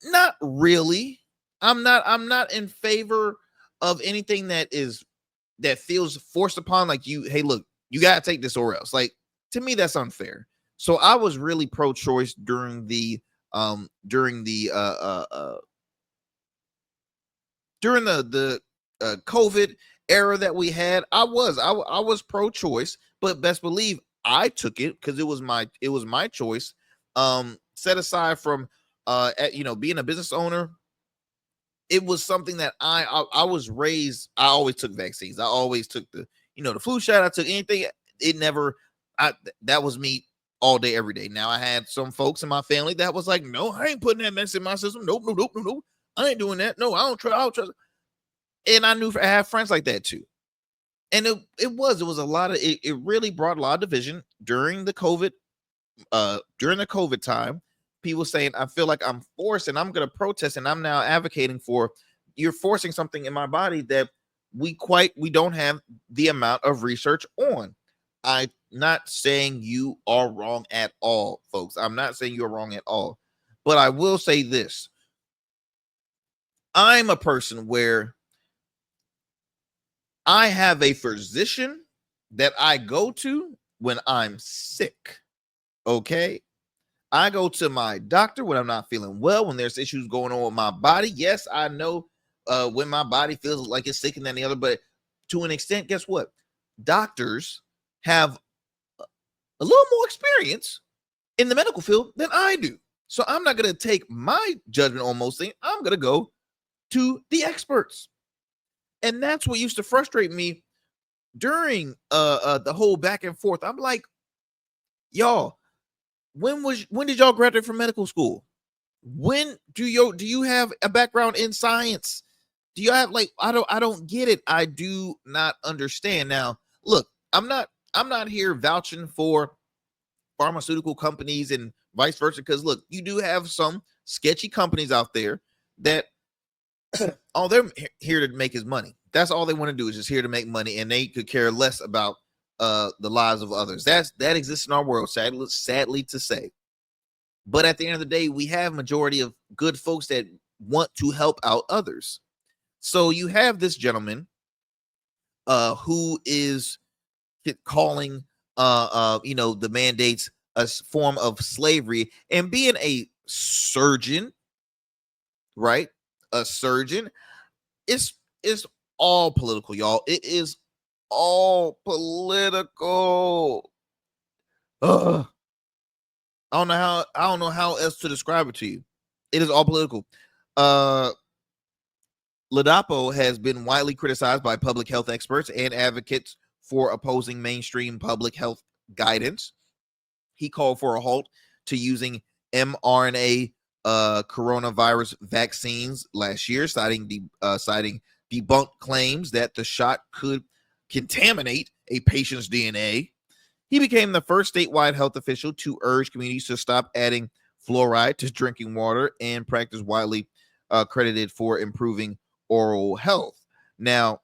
Not really. I'm not in favor of anything that feels forced upon, like hey, look, you got to take this or else. Like, to me, that's unfair. So I was really pro-choice during the COVID era that we had. I was pro-choice, but best believe I took it because it was my choice. Set aside from being a business owner, it was something that I was raised. I always took vaccines. I always took the flu shot. I took anything. It never. That was me all day, every day. Now I had some folks in my family that was like, no, I ain't putting that mess in my system. Nope. I ain't doing that. No, I don't trust. And I have friends like that too. And it was a lot of it really brought a lot of division during the COVID time. People saying, I feel like I'm forced and I'm going to protest, and I'm now advocating for, you're forcing something in my body that we don't have the amount of research on. I'm not saying you are wrong at all, folks. I'm not saying you're wrong at all. But I will say this. I'm a person where I have a physician that I go to when I'm sick. Okay? I go to my doctor when I'm not feeling well, when there's issues going on with my body. Yes, I know when my body feels like it's sick and then the other, but to an extent, guess what? Doctors have a little more experience in the medical field than I do. So I'm not going to take my judgment on most things. I'm going to go to the experts. And that's what used to frustrate me during the whole back and forth. I'm like, y'all, when did y'all graduate from medical school? When do you have a background in science? Do you have I don't get it. I do not understand. Now, look, I'm not here vouching for pharmaceutical companies and vice versa, because look, you do have some sketchy companies out there that all they're here to make is money. That's all they want to do, is just here to make money, and they could care less about the lives of others. That exists in our world, sadly to say. But at the end of the day, we have majority of good folks that want to help out others. So you have this gentleman who is calling the mandates a form of slavery, and being a surgeon, right? A surgeon is all political, y'all. It is all political. I don't know how else to describe it to you. It is all political. Ladapo has been widely criticized by public health experts and advocates for opposing mainstream public health guidance. He called for a halt to using mRNA coronavirus vaccines last year, citing debunked claims that the shot could contaminate a patient's DNA. He became the first statewide health official to urge communities to stop adding fluoride to drinking water, and practice widely credited for improving oral health. Now,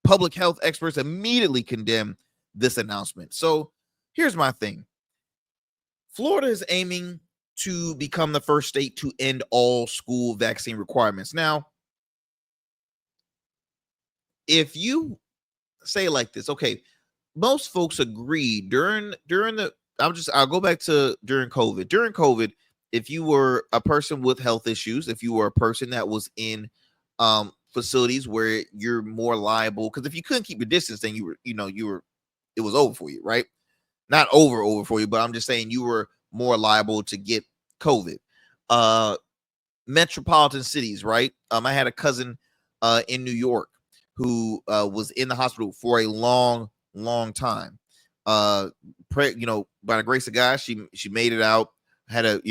public health experts immediately condemn this announcement. So here's my thing. Florida is aiming to become the first state to end all school vaccine requirements. Now, if you say it like this, okay, most folks agree during the, I'll go back to during COVID. During COVID, if you were a person with health issues, if you were a person that was in facilities where you're more liable, because if you couldn't keep your distance, then it was over for you, right? Not over for you, but I'm just saying you were more liable to get COVID. Metropolitan cities, right? I had a cousin in New York who was in the hospital for a long time. By the grace of God, she made it out, had a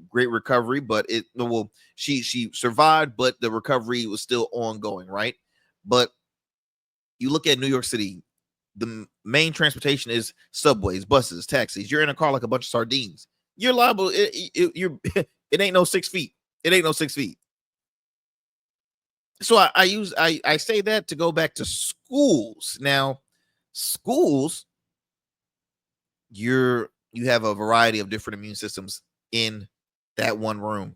great recovery, but she survived, but the recovery was still ongoing, right? But you look at New York City, the main transportation is subways, buses, taxis. You're in a car like a bunch of sardines. You're liable. It ain't no 6 feet. It ain't no 6 feet. So I say that to go back to schools. Now, schools, you have a variety of different immune systems in that one room.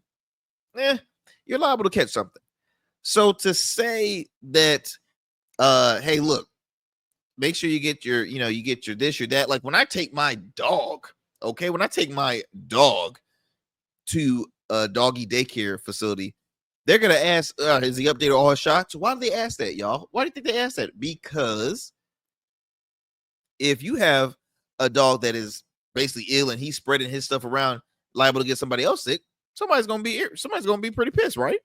You're liable to catch something. So to say that, hey, look, make sure you get your this, your that. Like when I take my dog, when I take my dog to a doggy daycare facility, they're going to ask, has he updated all his shots? Why do they ask that, y'all? Why do you think they ask that? Because if you have a dog that is basically ill and he's spreading his stuff around, liable to get somebody else sick, somebody's going to be pretty pissed, right?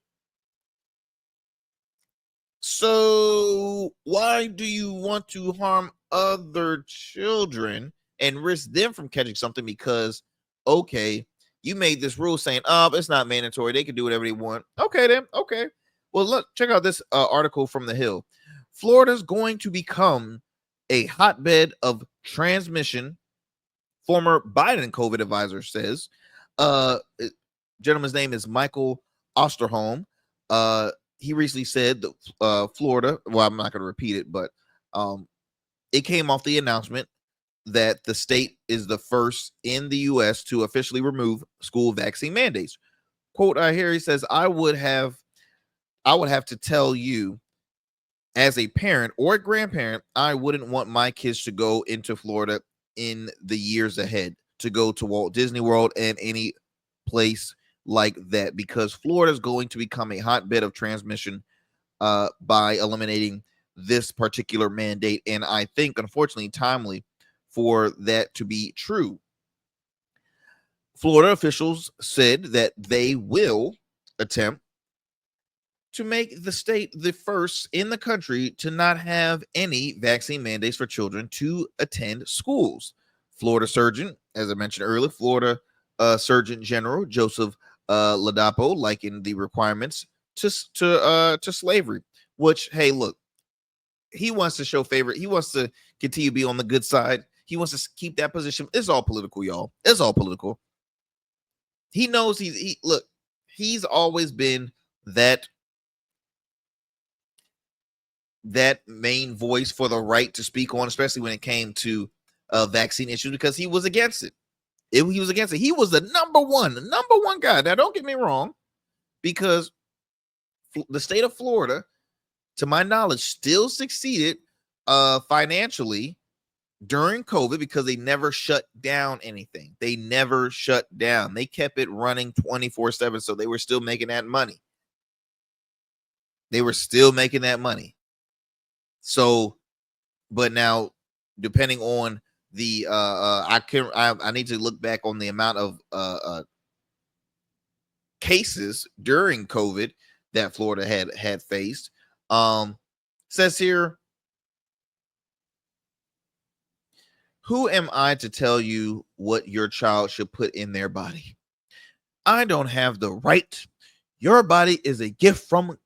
So why do you want to harm other children and risk them from catching something? Because, okay, you made this rule saying, oh, it's not mandatory. They can do whatever they want. Okay, then. Okay. Well, look, check out this article from The Hill. Florida's going to become a hotbed of transmission. Former Biden COVID advisor says. Gentleman's name is Michael Osterholm. He recently said that Florida, well, I'm not going to repeat it, but it came off the announcement that the state is the first in the U.S. to officially remove school vaccine mandates. Quote, I hear he says, I would have to tell you as a parent or a grandparent, I wouldn't want my kids to go into Florida in the years ahead to go to Walt Disney World and any place like that, because Florida is going to become a hotbed of transmission by eliminating this particular mandate. And I think, unfortunately, timely for that to be true. Florida officials said that they will attempt to make the state the first in the country to not have any vaccine mandates for children to attend schools. Florida Surgeon, as I mentioned earlier, Florida Surgeon General Joseph Ladapo likened the requirements to slavery, which, hey, look, he wants to show favor. He wants to continue to be on the good side. He wants to keep that position. It's all political, y'all. It's all political. He knows he's always been that main voice for the right to speak on, especially when it came to vaccine issues, because he was against it. He was against it. He was the number one guy. Now, don't get me wrong, because the state of Florida, to my knowledge, still succeeded financially during COVID because they never shut down anything. They never shut down. They kept it running 24/7, so they were still making that money. So, but now, depending on the I need to look back on the amount of cases during COVID that Florida had faced. Says here, who am I to tell you what your child should put in their body? I don't have the right. Your body is a gift from God.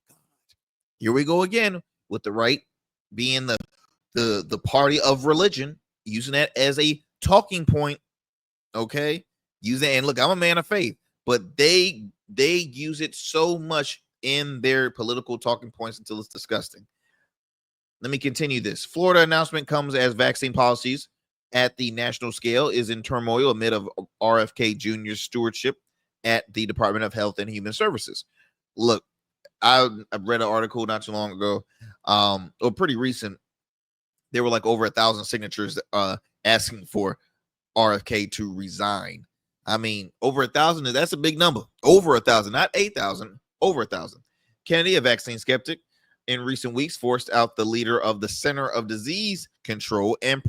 Here we go again with the right being the party of religion, using that as a talking point. Okay, and look, I'm a man of faith, but they use it so much in their political talking points until it's disgusting. Let me continue this. Florida announcement comes as vaccine policies at the national scale is in turmoil amid of RFK Jr.'s stewardship at the Department of Health and Human Services. Look, I read an article not too long ago, or pretty recent. There were like over 1,000 signatures asking for RFK to resign. I mean, over 1,000, that's a big number. Over 1,000, not 8,000, over 1,000. Kennedy, a vaccine skeptic, in recent weeks forced out the leader of the Center of Disease Control and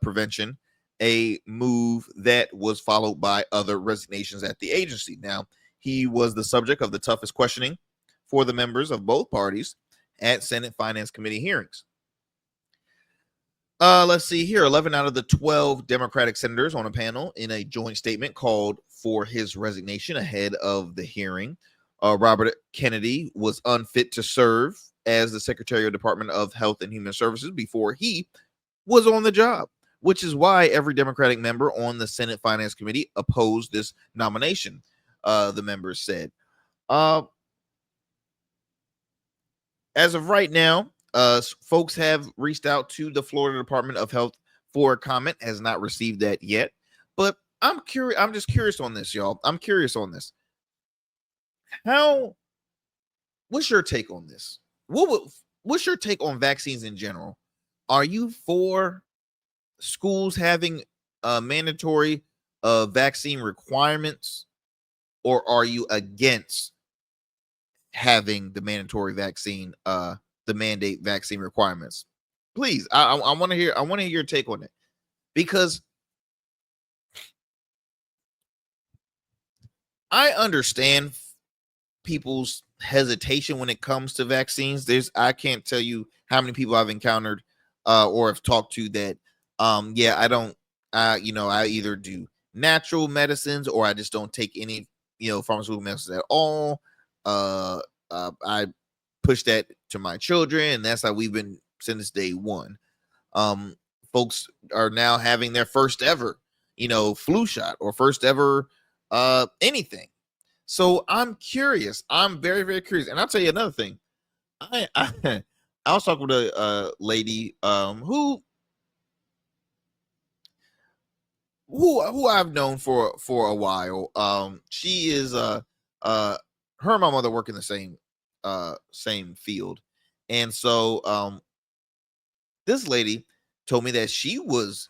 Prevention, a move that was followed by other resignations at the agency. Now, he was the subject of the toughest questioning for the members of both parties at Senate Finance Committee hearings. Let's see here. 11 out of the 12 Democratic senators on a panel in a joint statement called for his resignation ahead of the hearing. Robert Kennedy was unfit to serve as the Secretary of Department of Health and Human Services before he was on the job, which is why every Democratic member on the Senate Finance Committee opposed this nomination, the members said. As of right now, folks have reached out to the Florida Department of Health for a comment, has not received that yet. But I'm curious. I'm just curious on this, y'all. I'm curious on this. What's your take on this? What's your take on vaccines in general? Are you for schools having mandatory vaccine requirements, or are you against having the mandatory vaccine, the mandate vaccine requirements? Please, I want to hear your take on it, because I understand people's hesitation when it comes to vaccines. I can't tell you how many people I've encountered or have talked to that I either do natural medicines or I just don't take any pharmaceutical medicines at all. I push that to my children, and that's how we've been since day one. Folks are now having their first ever flu shot or first ever anything. So I'm curious. I'm very, very curious. And I'll tell you another thing. I was talking with a lady who I've known for a while. She is her and my mother work in the same field. And so this lady told me that she was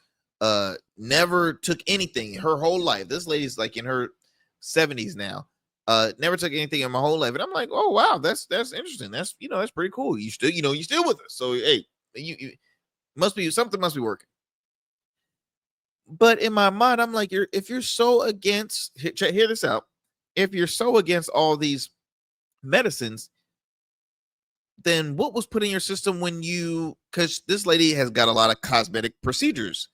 never took anything her whole life. This lady's like in her 70s now. Never took anything in my whole life. And I'm like, oh wow, that's interesting. That's that's pretty cool. You still with us. So hey, you must be something must be working. But in my mind, I'm like, if you're so against, hear this out. If you're so against all these medicines, then what was put in your system because this lady has got a lot of cosmetic procedures,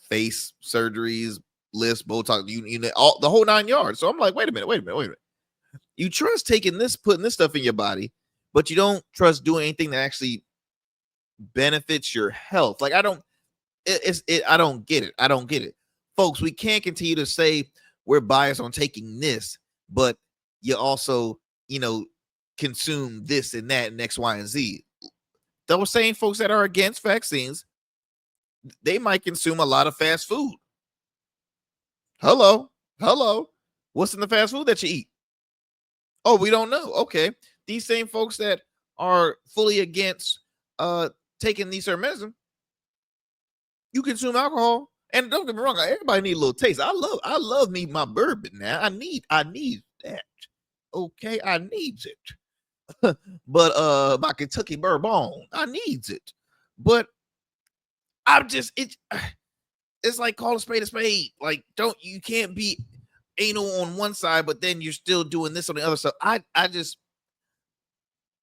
face surgeries, lifts, Botox, all the whole 9 yards. So I'm like, wait a minute. You trust putting this stuff in your body, but you don't trust doing anything that actually benefits your health. Like I don't get it. Folks, we can't continue to say we're biased on taking this, but you also, consume this and that and X, Y, and Z. Those same folks that are against vaccines, they might consume a lot of fast food. Hello. What's in the fast food that you eat? Oh, we don't know. Okay. These same folks that are fully against taking these certain medicine, you consume alcohol. And don't get me wrong, everybody need a little taste. I love me my bourbon now. I need that. Okay, I needs it. But my Kentucky bourbon, I needs it. But it's like call a spade a spade. Like you can't be anal on one side, but then you're still doing this on the other side. I just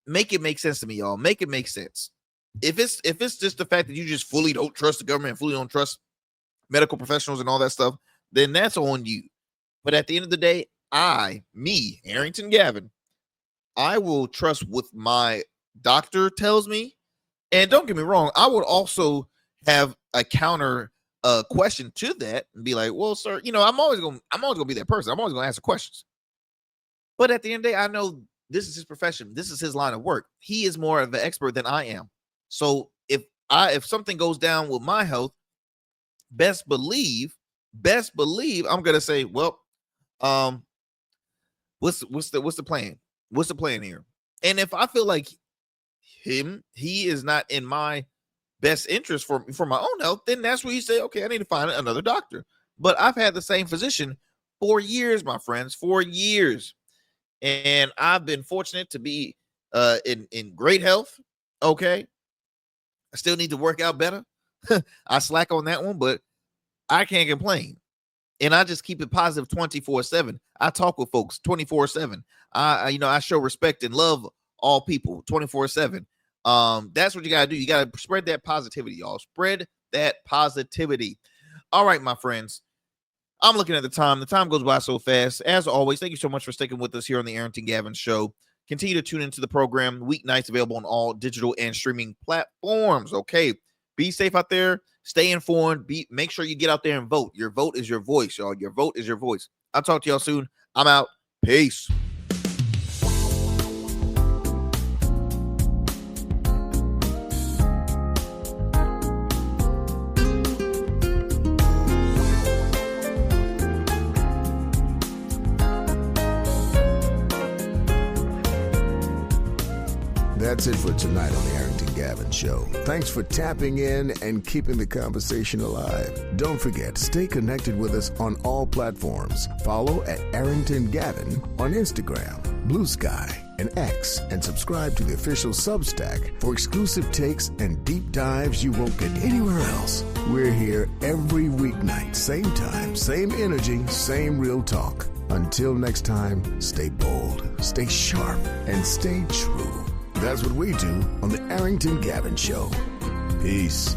make it make sense to me, y'all. Make it make sense. If it's just the fact that you just fully don't trust the government, fully don't trust medical professionals and all that stuff, then that's on you. But at the end of the day, Arrington Gavin, I will trust what my doctor tells me. And don't get me wrong, I would also have a counter question to that and be like, well, sir, I'm always gonna be that person. I'm always gonna ask the questions. But at the end of the day, I know this is his profession. This is his line of work. He is more of an expert than I am. So if something goes down with my health, best believe I'm gonna say, well, what's the plan? What's the plan here? And if I feel like he is not in my best interest for my own health, then that's where you say, okay, I need to find another doctor. But I've had the same physician for years, my friends, for years. And I've been fortunate to be in great health. Okay. I still need to work out better. I slack on that one, but I can't complain. And I just keep it positive 24/7. I talk with folks 24/7. I show respect and love all people 24/7. That's what you gotta do. You gotta spread that positivity, y'all. Spread that positivity. All right, my friends. I'm looking at the time. The time goes by so fast. As always, thank you so much for sticking with us here on the Arrington Gavin Show. Continue to tune into the program. Weeknights available on all digital and streaming platforms. Okay. Be safe out there. Stay informed. Make sure you get out there and vote. Your vote is your voice, y'all. Your vote is your voice. I'll talk to y'all soon. I'm out. Peace. That's it for tonight on the Arrington Gavin Show. Thanks for tapping in and keeping the conversation alive. Don't forget, stay connected with us on all platforms. Follow at Arrington Gavin on Instagram, Blue Sky, and X, and subscribe to the official Substack for exclusive takes and deep dives you won't get anywhere else. We're here every weeknight, same time, same energy, same real talk. Until next time, stay bold, stay sharp, and stay true. That's what we do on the Arrington Gavin Show. Peace.